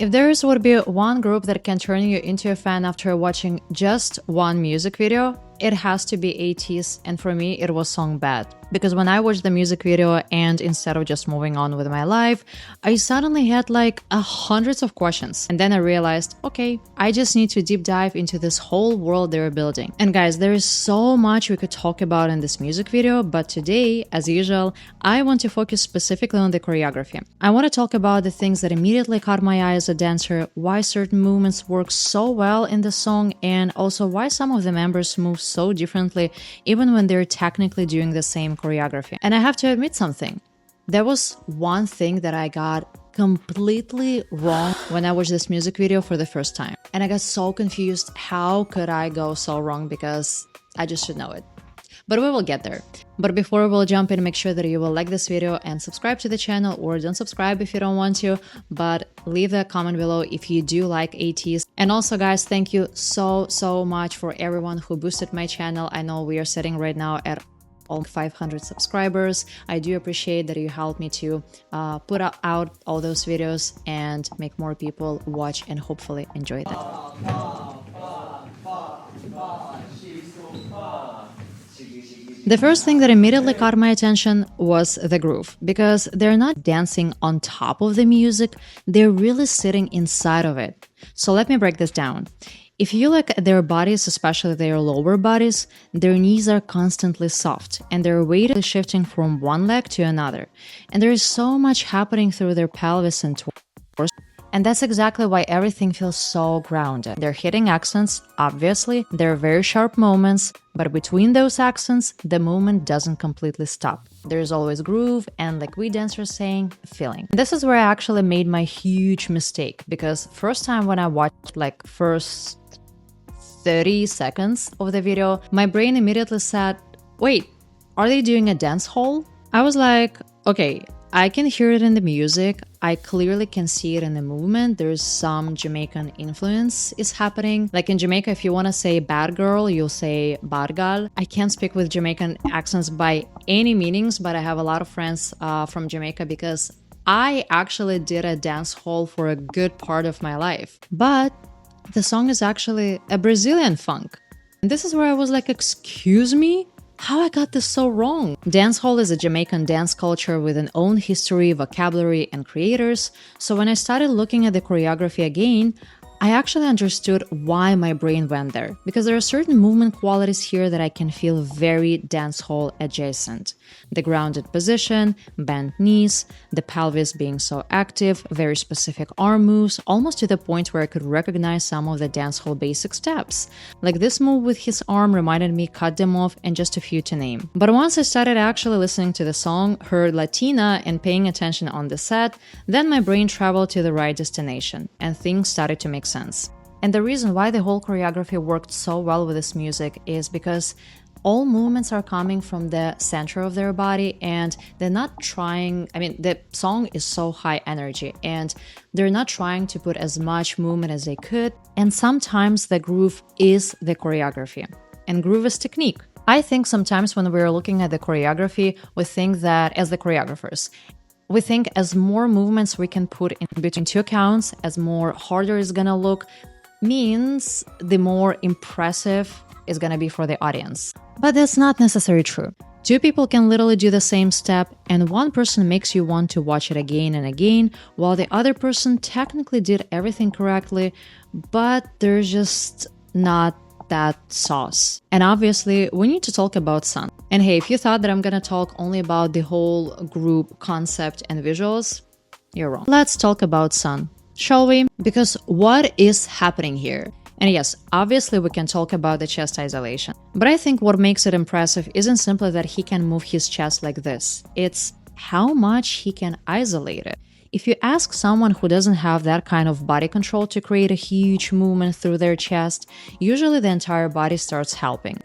If there would be one group that can turn you into a fan after watching just one music video, it has to be ATEEZ, and for me, it was song Bad. Because when I watched the music video and instead of just moving on with my life, I suddenly had like hundreds of questions. And then I realized, okay, I just need to deep dive into this whole world they're building. And guys, there is so much we could talk about in this music video, but today, as usual, I want to focus specifically on the choreography. I want to talk about the things that immediately caught my eye as a dancer, why certain movements work so well in the song, and also why some of the members move so differently even when they're technically doing the same choreography. And I have to admit something. There was one thing that I got completely wrong when I watched this music video for the first time. And I got so confused. How could I go so wrong? Because I just should know it. But we will get there. But before we'll jump in, make sure that you will like this video and subscribe to the channel, or don't subscribe if you don't want to, but leave a comment below if you do like ATEEZ. And also guys, thank you so much for everyone who boosted my channel. I know we are sitting right now at all 500 subscribers. I do appreciate that you helped me to put out all those videos and make more people watch and hopefully enjoy them. The first thing that immediately caught my attention was the groove, because they're not dancing on top of the music, they're really sitting inside of it. So let me break this down. If you look at their bodies, especially their lower bodies, their knees are constantly soft and their weight is shifting from one leg to another. And there is so much happening through their pelvis and torso. And that's exactly why everything feels so grounded. They're hitting accents, obviously, they're very sharp moments, but between those accents, the movement doesn't completely stop. There's always groove and, like we dancers saying, feeling. This is where I actually made my huge mistake, because first time when I watched like first 30 seconds of the video, my brain immediately said, wait, are they doing a dance hall? I was like, okay, I can hear it in the music, I clearly can see it in the movement, there's some Jamaican influence is happening. Like in Jamaica, if you want to say bad girl, you'll say bad gal. I can't speak with Jamaican accents by any meanings, but I have a lot of friends from Jamaica because I actually did a dance hall for a good part of my life. But the song is actually a Brazilian funk. And this is where I was like, excuse me? How I got this so wrong? Dancehall is a Jamaican dance culture with an own history, vocabulary, and creators, so when I started looking at the choreography again, I actually understood why my brain went there, because there are certain movement qualities here that I can feel very dancehall adjacent. The grounded position, bent knees, the pelvis being so active, very specific arm moves, almost to the point where I could recognize some of the dancehall basic steps. Like this move with his arm reminded me Cut Them Off and just a few to name. But once I started actually listening to the song, heard Latina, and paying attention on the set, then my brain traveled to the right destination, and things started to make sense. And the reason why the whole choreography worked so well with this music is because all movements are coming from the center of their body, and they're not trying, the song is so high energy and they're not trying to put as much movement as they could. And sometimes the groove is the choreography, and groove is technique. I think sometimes when we're looking at the choreography, we think that as the choreographers, we think as more movements we can put in between two counts, as more harder it's gonna look, means the more impressive is gonna be for the audience. But that's not necessarily true. Two people can literally do the same step, and one person makes you want to watch it again and again, while the other person technically did everything correctly, but they're just not that sauce. And obviously, we need to talk about Sun. And hey, if you thought that I'm gonna talk only about the whole group concept and visuals, you're wrong. Let's talk about Sun, shall we? Because what is happening here? And yes, obviously we can talk about the chest isolation, but I think what makes it impressive isn't simply that he can move his chest like this, it's how much he can isolate it. If you ask someone who doesn't have that kind of body control to create a huge movement through their chest, usually the entire body starts helping.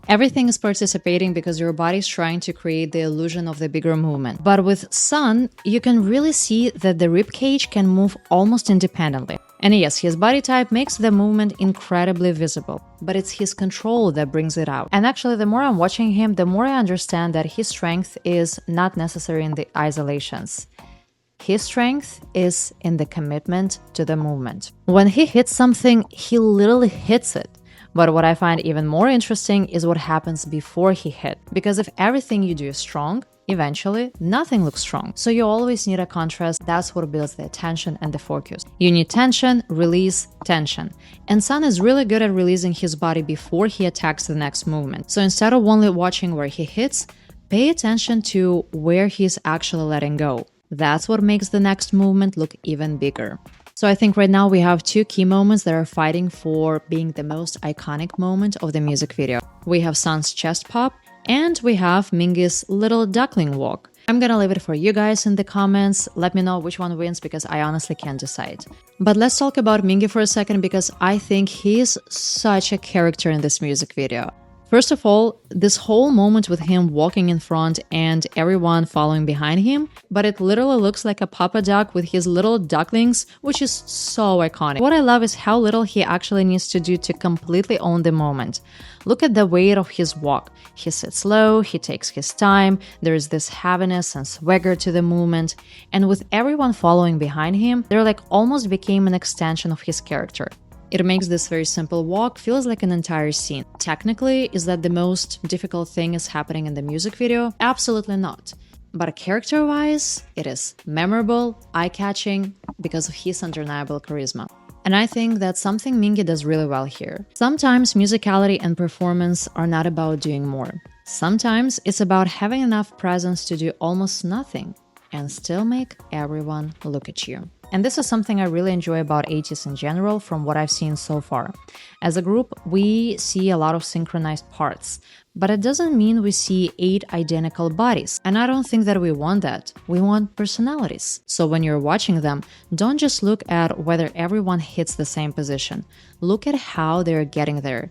Everything is participating because your body is trying to create the illusion of the bigger movement. But with Sun, you can really see that the rib cage can move almost independently. And yes, his body type makes the movement incredibly visible, but it's his control that brings it out. And actually, the more I'm watching him, the more I understand that his strength is not necessary in the isolations. His strength is in the commitment to the movement. When he hits something, he literally hits it. But what I find even more interesting is what happens before he hit. Because if everything you do is strong, eventually nothing looks strong. So you always need a contrast. That's what builds the attention and the focus. You need tension, release, tension. And Sun is really good at releasing his body before he attacks the next movement. So instead of only watching where he hits, pay attention to where he's actually letting go. That's what makes the next movement look even bigger. So I think right now we have two key moments that are fighting for being the most iconic moment of the music video. We have Sun's chest pop, and we have Mingi's little duckling walk. I'm gonna leave it for you guys in the comments. Let me know which one wins because I honestly can't decide. But let's talk about Mingi for a second because I think he's such a character in this music video. First of all, this whole moment with him walking in front and everyone following behind him, but it literally looks like a papa duck with his little ducklings, which is so iconic. What I love is how little he actually needs to do to completely own the moment. Look at the weight of his walk. He sits low, he takes his time, there is this heaviness and swagger to the movement, and with everyone following behind him, they're like almost became an extension of his character. It makes this very simple walk feels like an entire scene. Technically, is that the most difficult thing is happening in the music video? Absolutely not. But character-wise, it is memorable, eye-catching, because of his undeniable charisma. And I think that's something Mingi does really well here. Sometimes musicality and performance are not about doing more. Sometimes it's about having enough presence to do almost nothing and still make everyone look at you. And this is something I really enjoy about ATEEZ in general from what I've seen so far. As a group, we see a lot of synchronized parts, but it doesn't mean we see 8 identical bodies. And I don't think that we want that. We want personalities. So when you're watching them, don't just look at whether everyone hits the same position. Look at how they're getting there.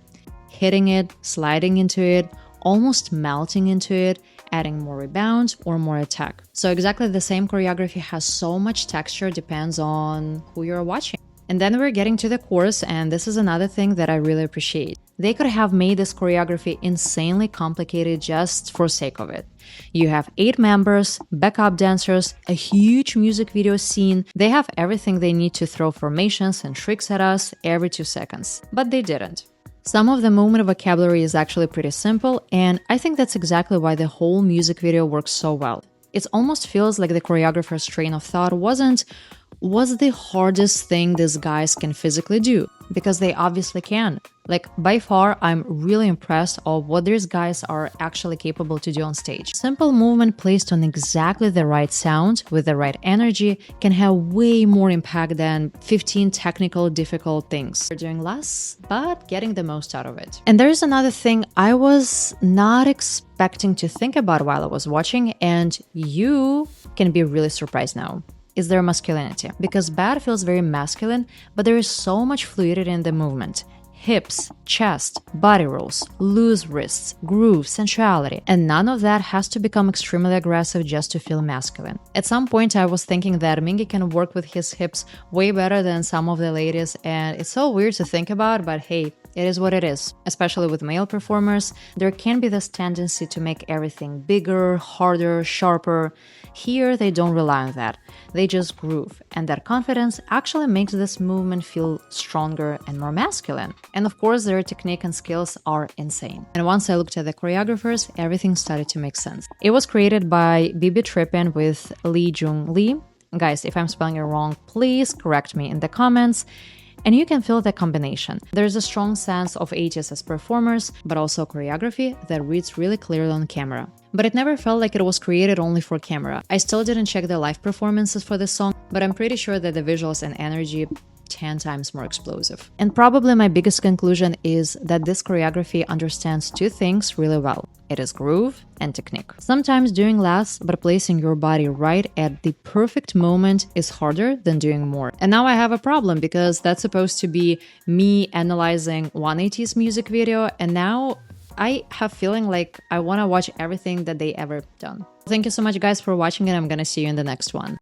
Hitting it, sliding into it, almost melting into it, adding more rebound or more attack. So exactly the same choreography has so much texture, depends on who you're watching. And then we're getting to the chorus, and this is another thing that I really appreciate. They could have made this choreography insanely complicated just for sake of it. You have 8 members, backup dancers, a huge music video scene. They have everything they need to throw formations and tricks at us every 2 seconds. But they didn't. Some of the movement vocabulary is actually pretty simple, and I think that's exactly why the whole music video works so well. It almost feels like the choreographer's train of thought wasn't, what's the hardest thing these guys can physically do? Because they obviously can. Like, by far, I'm really impressed of what these guys are actually capable to do on stage. Simple movement placed on exactly the right sound with the right energy can have way more impact than 15 technical difficult things. We're doing less, but getting the most out of it. And there's another thing I was not expecting to think about while I was watching, and you can be really surprised now. Is their masculinity. Because bad feels very masculine, but there is so much fluidity in the movement. Hips, chest, body rolls, loose wrists, groove, sensuality. And none of that has to become extremely aggressive just to feel masculine. At some point I was thinking that Mingi can work with his hips way better than some of the ladies, and it's so weird to think about, but hey, it is what it is. Especially with male performers, there can be this tendency to make everything bigger, harder, sharper. Here, they don't rely on that. They just groove, and that confidence actually makes this movement feel stronger and more masculine. And of course, their technique and skills are insane. And once I looked at the choreographers, everything started to make sense. It was created by Bibi Trippin with Lee Jung Lee. Guys, if I'm spelling it wrong, please correct me in the comments. And you can feel the combination. There's a strong sense of ATEEZ as performers, but also choreography that reads really clearly on camera. But it never felt like it was created only for camera. I still didn't check the live performances for this song, but I'm pretty sure that the visuals and energy 10 times more explosive. And probably my biggest conclusion is that this choreography understands 2 things really well. It is groove and technique. Sometimes doing less, but placing your body right at the perfect moment is harder than doing more. And now I have a problem because that's supposed to be me analyzing one ATEEZ music video, and now I have feeling like I want to watch everything that they ever done. Thank you so much guys for watching, and I'm gonna see you in the next one.